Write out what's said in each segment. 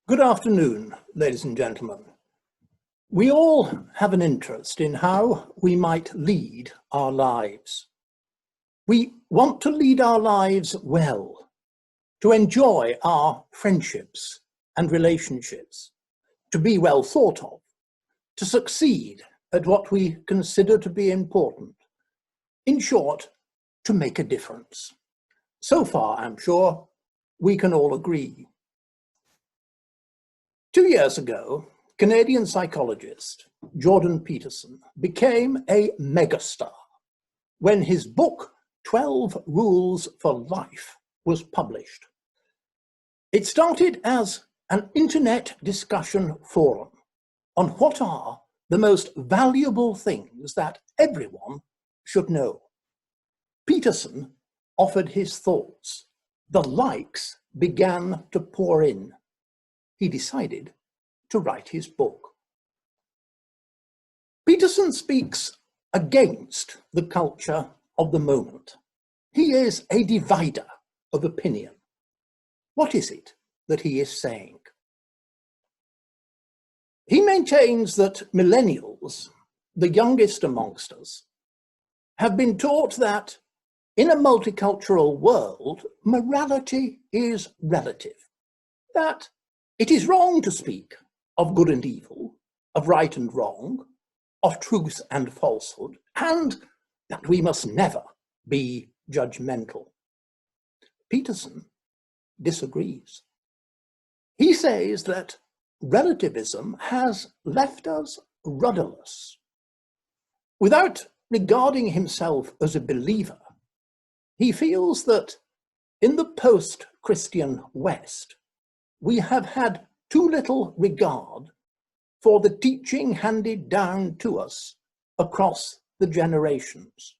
Good afternoon, ladies and gentlemen. We all have an interest in how we might lead our lives. We want to lead our lives well, to enjoy our friendships and relationships, to be well thought of, to succeed at what we consider to be important. In short, to make a difference. So far, I'm sure, we can all agree. 2 years ago, Canadian psychologist Jordan Peterson became a megastar when his book, 12 Rules for Life, was published. It started as an internet discussion forum on what are the most valuable things that everyone should know. Peterson offered his thoughts. The likes began to pour in. He decided to write his book. Peterson speaks against the culture of the moment. He is a divider of opinion. What is it that he is saying? He maintains that millennials, the youngest amongst us, have been taught that in a multicultural world, morality is relative, that it is wrong to speak of good and evil, of right and wrong, of truth and falsehood, and that we must never be judgmental. Peterson disagrees. He says that relativism has left us rudderless. Without regarding himself as a believer, he feels that in the post-Christian West, we have had too little regard for the teaching handed down to us across the generations,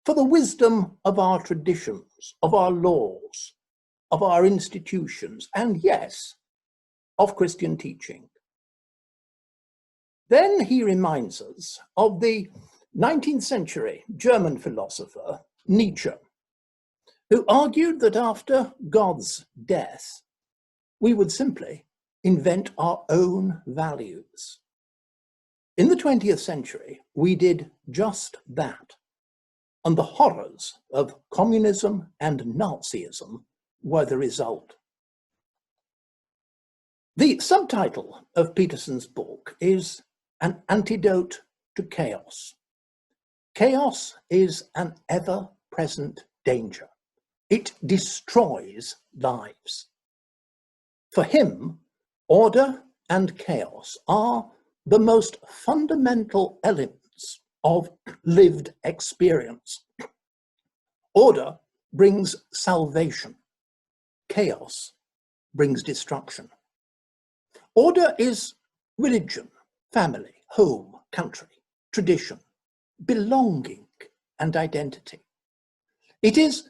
for the wisdom of our traditions, of our laws, of our institutions, and yes, of Christian teaching. Then he reminds us of the 19th century German philosopher Nietzsche, who argued that after God's death, we would simply invent our own values. In the 20th century, we did just that, and the horrors of communism and Nazism were the result. The subtitle of Peterson's book is An Antidote to Chaos. Chaos is an ever-present danger. It destroys lives. For him, order and chaos are the most fundamental elements of lived experience. Order brings salvation. Chaos brings destruction. Order is religion, family, home, country, tradition, belonging, and identity. It is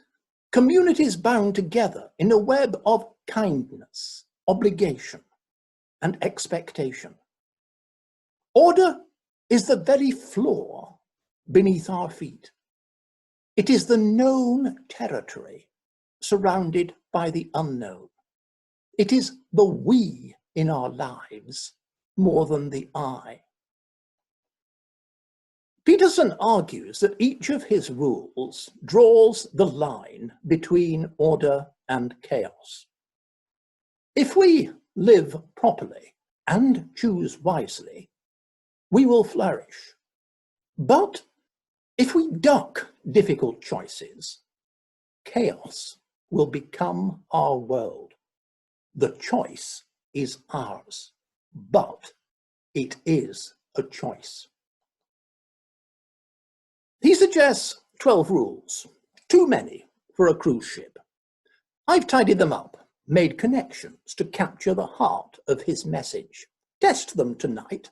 communities bound together in a web of kindness, obligation, and expectation. Order is the very floor beneath our feet. It is the known territory surrounded by the unknown. It is the we in our lives more than the I. Peterson argues that each of his rules draws the line between order and chaos. If we live properly and choose wisely, we will flourish. But if we duck difficult choices, chaos will become our world. The choice is ours, but it is a choice. He suggests 12 rules, too many for a cruise ship. I've tidied them up, made connections to capture the heart of his message. Test them tonight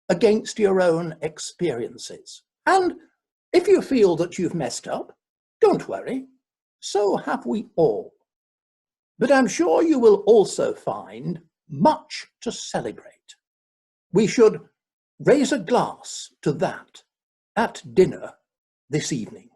against your own experiences. And if you feel that you've messed up, don't worry, so have we all. But I'm sure you will also find much to celebrate. We should raise a glass to that at dinner this evening.